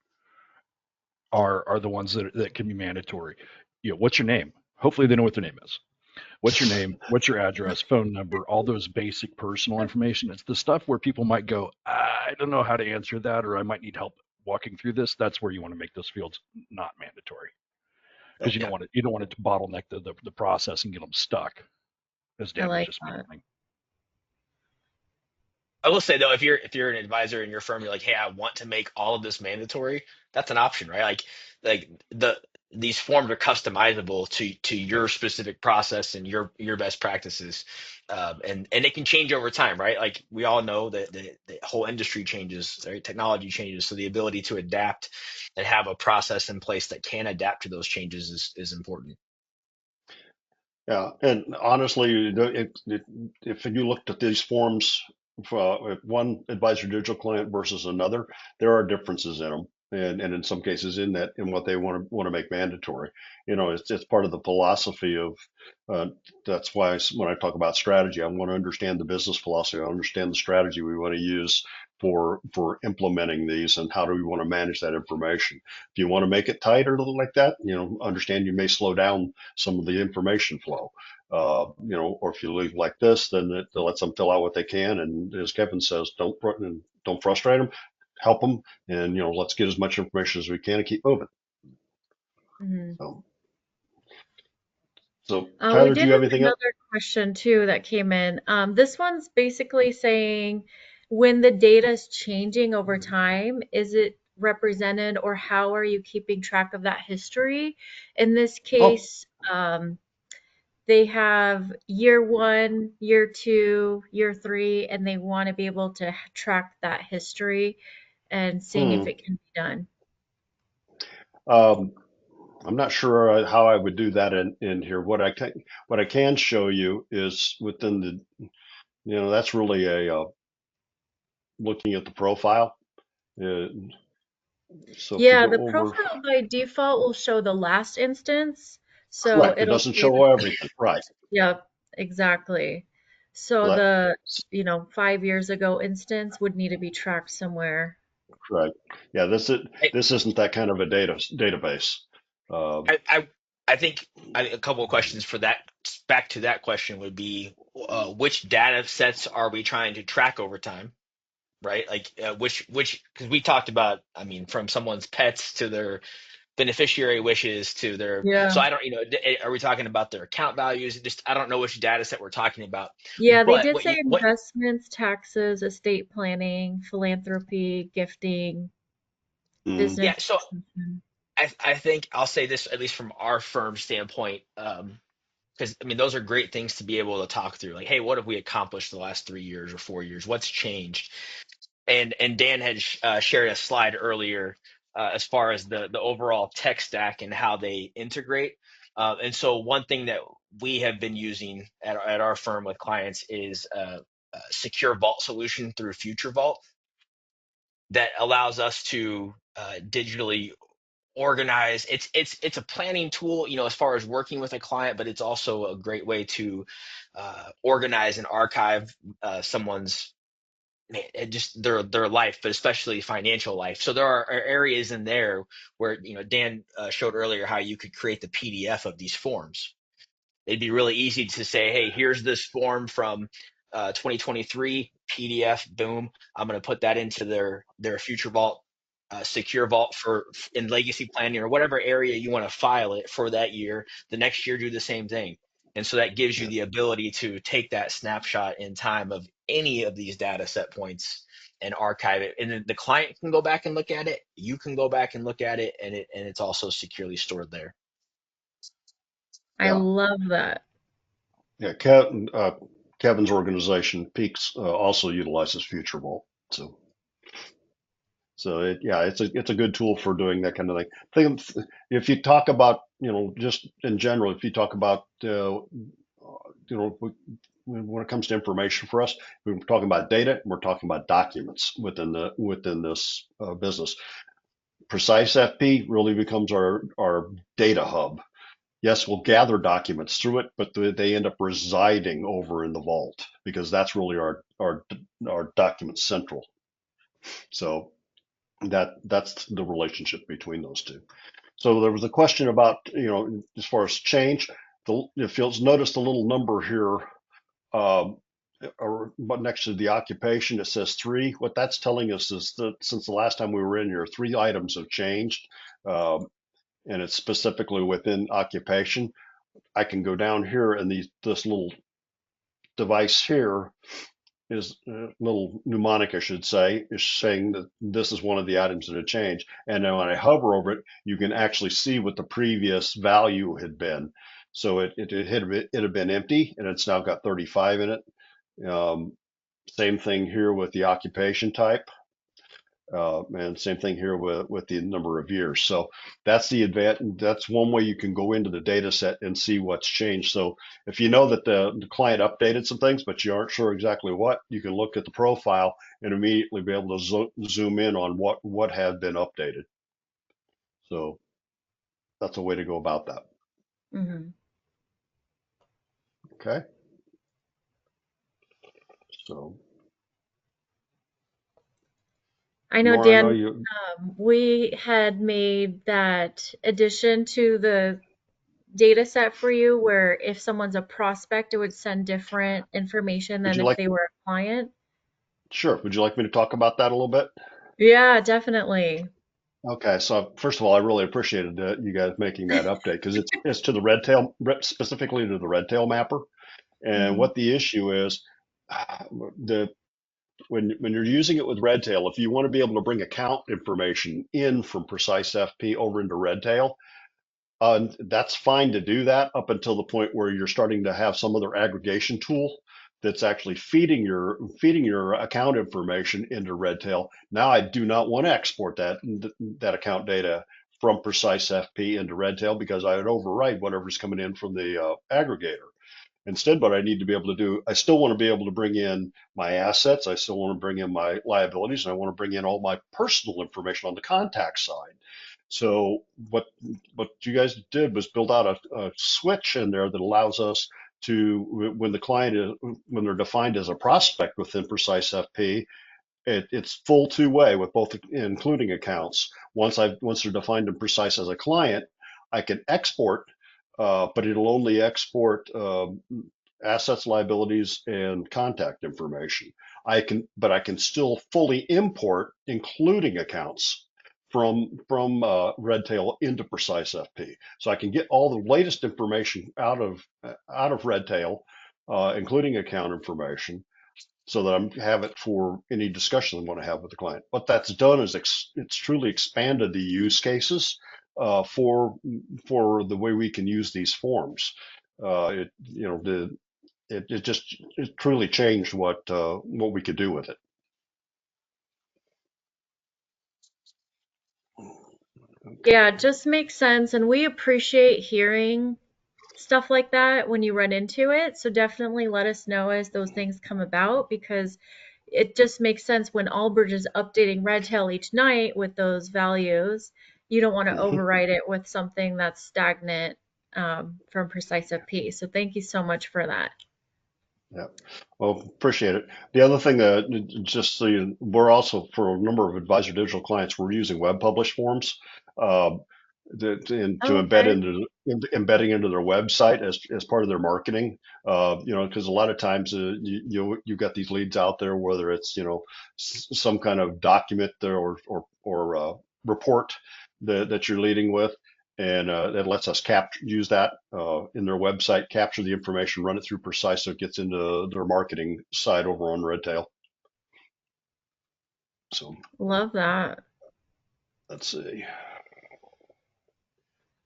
are the ones that can be mandatory. What's your name? Hopefully they know what their name is. What's your name? What's your address, phone number, all those basic personal information. It's the stuff where people might go, I don't know how to answer that, or I might need help walking through this, that's where you want to make those fields not mandatory, because Yeah. you don't want it to bottleneck the process and get them stuck, as I Dan was like just that. mentioning. I will say though, if you're an advisor in your firm, you're like, hey, I want to make all of this mandatory. That's an option, right? Like these forms are customizable to your specific process and your best practices, and it can change over time, right? Like we all know that the whole industry changes, right? Technology changes, so the ability to adapt and have a process in place that can adapt to those changes is important. Yeah, and honestly, if you looked at these forms for one advisor digital client versus another, there are differences in them, and in some cases in what they want to make mandatory. It's part of the philosophy of uh, that's why when I talk about strategy, I want to understand the business philosophy. I understand the strategy we want to use for implementing these, and how do we want to manage that information. If you want to make it tighter like that, understand you may slow down some of the information flow. Or if you leave like this, then it lets them fill out what they can. And as Kevin says, don't frustrate them, help them, and let's get as much information as we can and keep moving. Mhm. So, so We Tyler, do did you have have anything else? another question too that came in. This one's basically saying when the data is changing over time, is it represented or how are you keeping track of that history? In this Oh, case, they have year one, year two, year three, and they want to be able to track that history and seeing if hmm. it can be done. Um, I'm not sure how I would do that in here. What I can show you is within that's really looking at the profile. Uh, so if we Yeah, go the over, profile by default will show the last instance. So correct, it it'll doesn't say show everything, right? yep, exactly. So So the, 5 years ago instance would need to be tracked somewhere. correct. Yeah, this isn't that kind of a database. Um, I I think a couple of questions for that. Back to that question would be, which data sets are we trying to track over time, right? Like which because we talked about, I mean, from someone's pets to their beneficiary wishes to their. So Yeah. I don't, are we talking about their account values? Just I don't know which data set we're talking about. Yeah, they But did say investments, taxes, estate planning, philanthropy, gifting, mm, yeah. business So succession. I think I'll say this at least from our firm standpoint. Because I mean, those are great things to be able to talk through. Like, hey, what have we accomplished the last 3 years or 4 years? What's changed? And Dan had shared a slide earlier as far as the overall tech stack and how they integrate. And so one thing that we have been using at our firm with clients is a secure vault solution through Future Vault that allows us to digitally organize. It's a planning tool, as far as working with a client, but it's also a great way to organize and archive someone's, man, just their life, but especially financial life. So there are areas in there where, Dan showed earlier how you could create the PDF of these forms. It'd be really easy to say, hey, here's this form from 2023 PDF. Boom, I'm going to put that into their future vault, secure vault for in legacy planning or whatever area you want to file it for that year. The next year, do the same thing. And so that gives you yeah, the ability to take that snapshot in time of any of these data set points and archive it. And then the client can go back and look at it. You can go back and look at it, and it's also securely stored there. I yeah, love that. yeah. Kevin's organization, Peaks, also utilizes Future Vault. Yeah, it's a good tool for doing that kind of thing. If you talk about, just in general, if you talk about, when it comes to information for us, we're talking about data, and we're talking about documents within this business. PreciseFP really becomes our data hub. Yes, we'll gather documents through it, but they end up residing over in the vault because that's really our document central. So that's the relationship between those two. So there was a question about, as far as change, if you'll notice the little number here, um, but next to the occupation, it says 3. What that's telling us is that since the last time we were in here, 3 items have changed, um, and it's specifically within occupation. I can go down here and this little device here is a little mnemonic, I should say, is saying that this is one of the items that had changed. And then when I hover over it, you can actually see what the previous value had been. So it had been empty, and it's now got 35 in it. Same thing here with the occupation type. And same thing here with the number of years. So that's the advantage. That's one way you can go into the data set and see what's changed. So if you know that the client updated some things, but you aren't sure exactly what, you can look at the profile and immediately be able to zoom in on what had been updated. So that's a way to go about that. Hmm. Okay. So I know, Nora, I know Dan, you. we had made that addition to the data set for you where if someone's a prospect, it would send different information Would than you if like? they were a client. Sure. Would you like me to talk about that a little bit? Yeah, definitely. Okay, so first of all, I really appreciated you guys making that update because it's to the red tail, specifically to the red tail mapper. And Hmm. what the issue is, the when you're using it with Redtail, if you want to be able to bring account information in from PreciseFP over into Redtail, that's fine to do that up until the point where you're starting to have some other aggregation tool that's actually feeding your account information into Redtail. Now I do not want to export that account data from PreciseFP into Redtail because I would overwrite whatever's coming in from the aggregator. Instead, what I need to be able to do, I still want to be able to bring in my assets. I still want to bring in my liabilities, and I want to bring in all my personal information on the contact side. So what you guys did was build out a switch in there that allows us to, when the client is, when they're defined as a prospect within PreciseFP, it's full two-way with both including accounts. Once they're defined and precise as a client, I can export, but it'll only export assets, liabilities, and contact information. But I can still fully import, including accounts from Redtail into PreciseFP. So I can get all the latest information out of Redtail, including account information, so that I have it for any discussion I want to have with the client. What that's done is it's truly expanded the use cases for the way we can use these forms. It you know the it just it truly changed what we could do with it. Okay. Yeah, it just makes sense. And we appreciate hearing stuff like that when you run into it. So definitely let us know as those things come about because it just makes sense when Allbridge is updating Redtail each night with those values. You don't want to Mhm. overwrite it with something that's stagnant from PreciseFP. So thank you so much for that. Yeah. Well, appreciate it. The other thing that just so we're also for a number of Advisor Digital clients, we're using web publish forms. Um, to Oh, embed okay. embedding into their website as part of their marketing. Because a lot of times you've got these leads out there, whether it's some kind of document there or report that you're leading with, and that lets us use that in their website, capture the information, run it through Precise, so it gets into their marketing side over on Redtail. So Love that. let's see.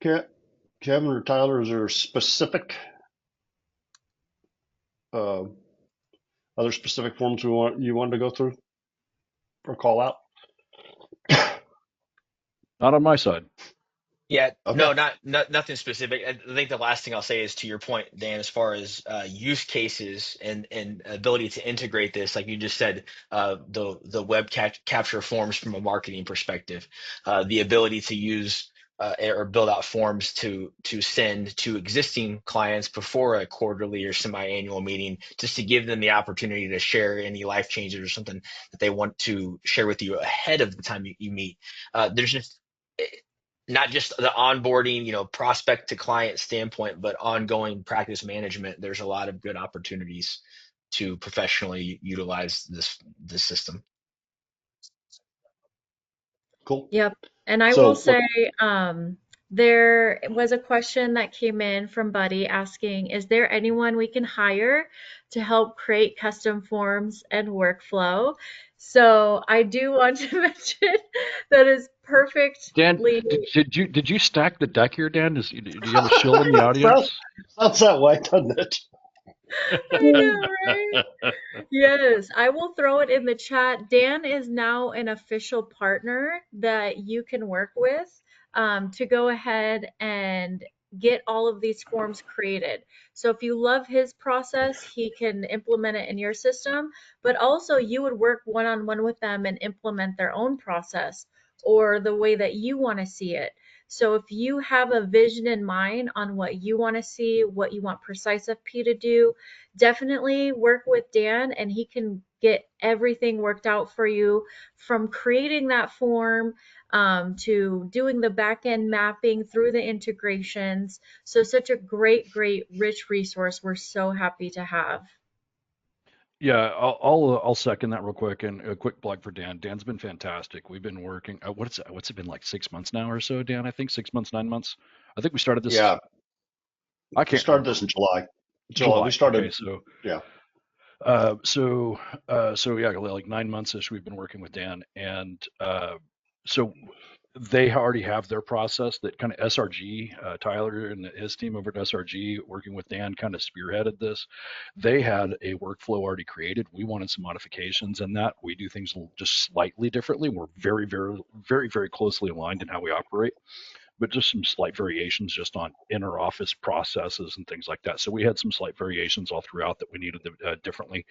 Kevin or Tyler, is there specific uh, other specific forms you wanted to go through or call out? Not on my side. Yeah, Okay. no, not nothing specific. I think the last thing I'll say is to your point, Dan, as far as use cases and ability to integrate this, like you just said, the web capture forms from a marketing perspective, the ability to use or build out forms to send to existing clients before a quarterly or semi-annual meeting, just to give them the opportunity to share any life changes or something that they want to share with you ahead of the time you meet. There's just not just the onboarding, prospect to client standpoint, but ongoing practice management. There's a lot of good opportunities to professionally utilize this system. Cool. Yep. And I will So say, there was a question that came in from Buddy asking, is there anyone we can hire to help create custom forms and workflow? So I do want to mention that is Dan, perfectly. did you stack the deck here, Dan? Do you have a shill in the sounds, audience? sounds that way, doesn't it? I know, right? Yes, I will throw it in the chat. Dan is now an official partner that you can work with, to go ahead and get all of these forms created. So if you love his process, he can implement it in your system, but also you would work one-on-one with them and implement their own process or the way that you want to see it. So if you have a vision in mind on what you want to see, what you want PreciseFP to do, definitely work with Dan and he can get everything worked out for you from creating that form, to doing the back end mapping through the integrations. So, such a great, great, rich resource we're so happy to have. Yeah, I'll second that real quick, and a quick plug for Dan. Dan's been fantastic. We've been working. What's it been like 6 months now or so, Dan? I think 6 months, 9 months. I think we started this. Yeah, I we can't started this in July. July. We July. Okay, started. so Yeah. uh, so so yeah, like 9 months ish. We've been working with Dan, and so they already have their process that kind of SRG, Tyler and his team over at SRG, working with Dan, kind of spearheaded this. They had a workflow already created. We wanted some modifications in that. We do things just slightly differently. We're very, very, very, very closely aligned in how we operate, but just some slight variations just on inner office processes and things like that. So we had some slight variations all throughout that we needed differently,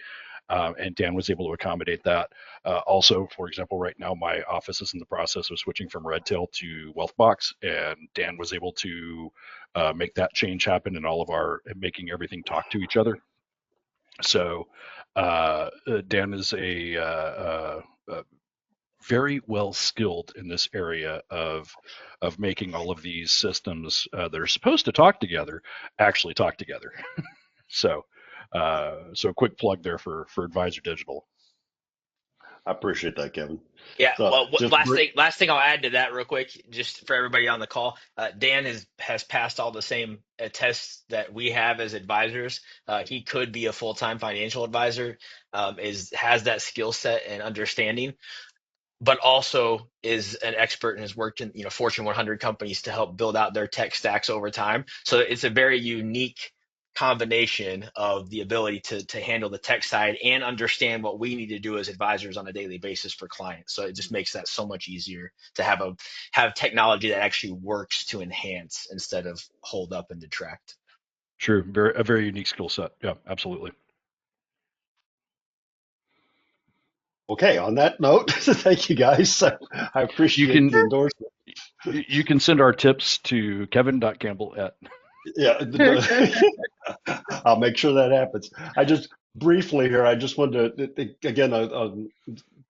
and Dan was able to accommodate that. Also, for example, right now my office is in the process of switching from Redtail to Wealthbox, and Dan was able to make that change happen in all of our making everything talk to each other. So Dan is very well skilled in this area of making all of these systems that are supposed to talk together actually talk together. So so a quick plug there for Advisor Digital. I appreciate that, Kevin. Yeah, So well, just last thing I'll add to that real quick, just for everybody on the call. Dan has passed all the same tests that we have as advisors. He could be a full-time financial advisor, is has that skill set and understanding, but also is an expert and has worked in Fortune 100 companies to help build out their tech stacks over time. So it's a very unique combination of the ability to handle the tech side and understand what we need to do as advisors on a daily basis for clients. So it just makes that so much easier to have technology that actually works to enhance instead of hold up and detract. True, a very unique skill set. Yeah, absolutely. okay. On that note, thank you guys. I You appreciate the can endorsement. you can send our tips to Kevin.Campbell at. Yeah, I'll make sure that happens. I just briefly here, I just wanted to again,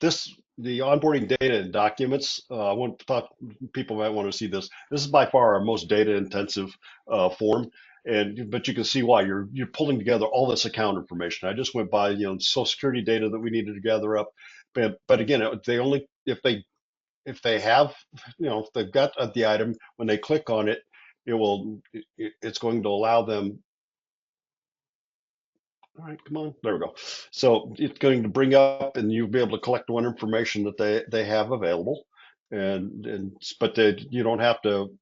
this the onboarding data and documents. I want to talk. People might want to see this. This is by far our most data intensive form, and but you can see why you're pulling together all this account information. I just went by Social Security data that we needed to gather up, but again, they only if they have if they've got the item when they click on it, it's going to allow them. All right, come on. There we go. So it's going to bring up, and you'll be able to collect one information that they have available, and but you don't have to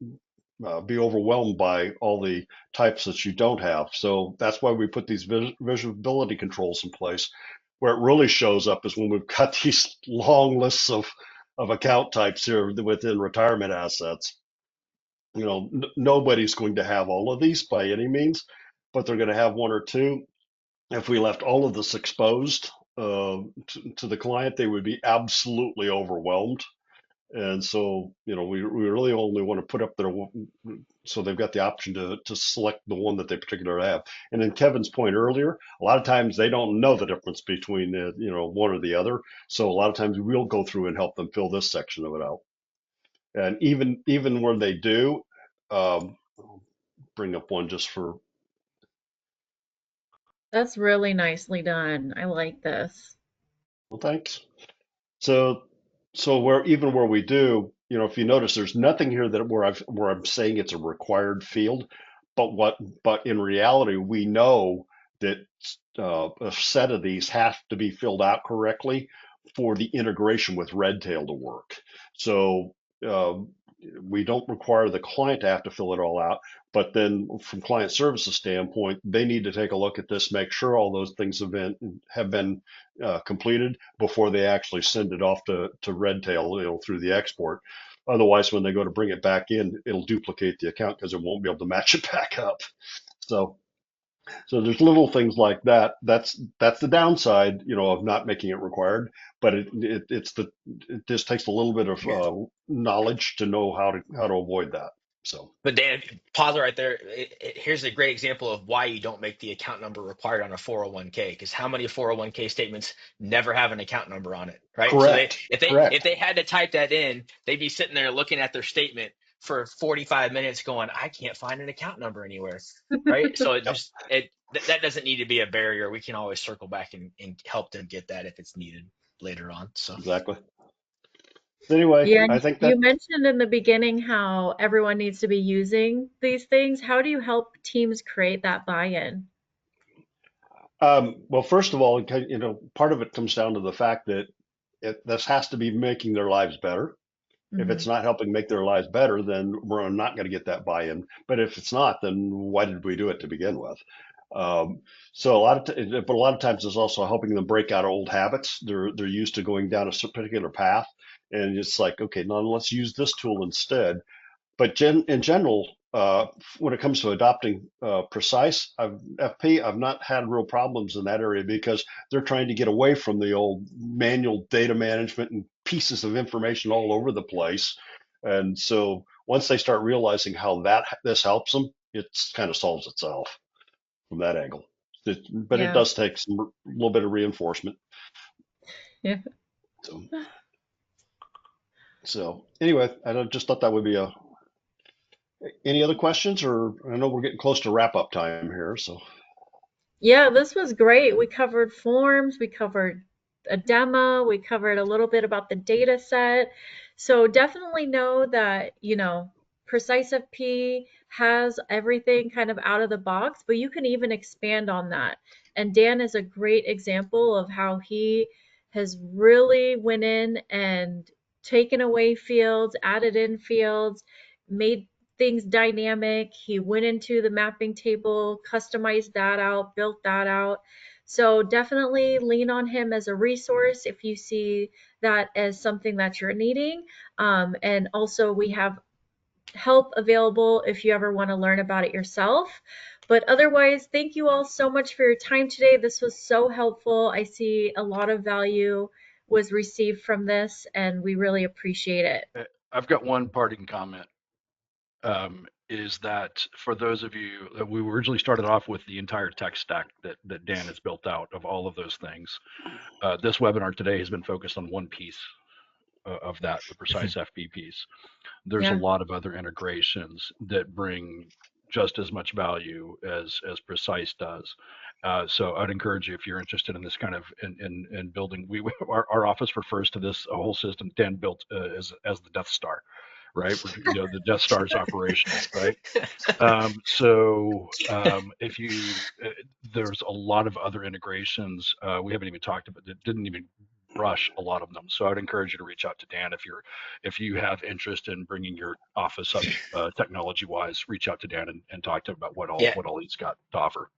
be overwhelmed by all the types that you don't have. So that's why we put these visibility controls in place. Where it really shows up is when we've got these long lists of account types here within retirement assets. Nobody's going to have all of these by any means, but they're going to have one or two. If we left all of this exposed to the client, they would be absolutely overwhelmed. And so, we really only want to put up their, so they've got the option to select the one that they particularly have. And in Kevin's point earlier, a lot of times they don't know the difference between one or the other. So a lot of times we'll go through and help them fill this section of it out. And even when they do, I'll bring up one just for That's really nicely done. I like this. Well, thanks. So, so where we do, if you notice, there's nothing here that where I'm saying it's a required field, but in reality, we know that a set of these have to be filled out correctly for the integration with Redtail to work. So uh, we don't require the client to have to fill it all out, but then from client services standpoint, they need to take a look at this, make sure all those things have been completed before they actually send it off to Redtail, through the export. Otherwise, when they go to bring it back in, it'll duplicate the account because it won't be able to match it back up. So, so there's little things like that. That's the downside, of not making it required. But it just takes a little bit of knowledge to know how to avoid that. So But Dan, pause right there. Here's a great example of why you don't make the account number required on a 401k. Because how many 401k statements never have an account number on it, right? So they, correct, if they, if correct, they had to type that in, they'd be sitting there looking at their statement for 45 minutes, going, "I can't find an account number anywhere," right? So yep, that doesn't need to be a barrier. We can always circle back and help them get that if it's needed later on. So. exactly. Anyway, Yeah, I think you that. mentioned in the beginning how everyone needs to be using these things. How do you help teams create that buy-in? Well, first of all, part of it comes down to the fact that this has to be making their lives better. If it's Mhm. not helping make their lives better, then we're not going to get that buy-in. But if it's not, then why did we do it to begin with? Um, so but a lot of times it's also helping them break out of old habits. They're used to going down a particular path, and it's like, okay, now let's use this tool instead. But in general, when it comes to adopting FP, I've not had real problems in that area because they're trying to get away from the old manual data management and pieces of information all over the place. And so once they start realizing how this helps them, it kind of solves itself from that angle. But it Yeah. does take a little bit of reinforcement. Yeah. So, so anyway, just thought that would be a. Any other questions, or I know we're getting close to wrap up time here, so. Yeah, this was great. We covered forms, we covered a demo, we covered a little bit about the data set. So definitely know that, PreciseFP has everything kind of out of the box, but you can even expand on that. And Dan is a great example of how he has really went in and taken away fields, added in fields, made things dynamic. He went into the mapping table, customized that out, built that out. So definitely lean on him as a resource if you see that as something that you're needing. And also, we have help available if you ever want to learn about it yourself. But otherwise, thank you all so much for your time today. This was so helpful. I see a lot of value was received from this, and we really appreciate it. I've got one parting comment. Is that for those of you that we originally started off with the entire tech stack that Dan has built out of all of those things. This webinar today has been focused on one piece of that, the PreciseFP piece. There's a Yeah. lot of other integrations that bring just as much value as Precise does. So I'd encourage you, if you're interested in this kind of in building, our office refers to this whole system Dan built as the Death Star, right? The Death Star is operational, right? If you there's a lot of other integrations we haven't even talked about that didn't even brush a lot of them. So I'd encourage you to reach out to Dan if you have interest in bringing your office up technology wise. Reach out to Dan and talk to him about Yeah. what all he's got to offer.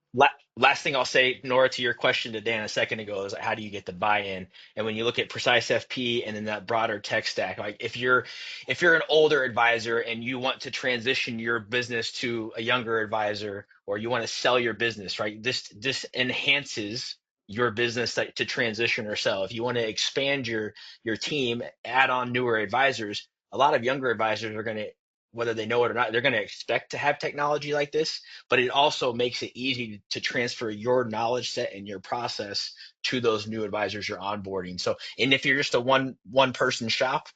Last thing I'll say, Nora, to your question to Dan a second ago is how do you get the buy-in? And when you look at Precise FP and then that broader tech stack, like if you're an older advisor and you want to transition your business to a younger advisor, or you want to sell your business, right? This enhances your business to transition or sell. If you want to expand your team, add on newer advisors, a lot of younger advisors are going to, whether they know it or not, they're going to expect to have technology like this, but it also makes it easy to transfer your knowledge set and your process to those new advisors you're onboarding. So, and if you're just a one person shop,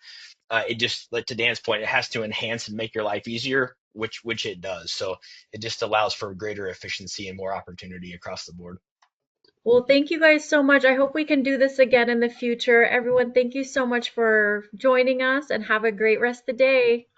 it just, like to Dan's point, it has to enhance and make your life easier, which it does. So it just allows for greater efficiency and more opportunity across the board. Well, thank you guys so much. I hope we can do this again in the future. Everyone, thank you so much for joining us and have a great rest of the day.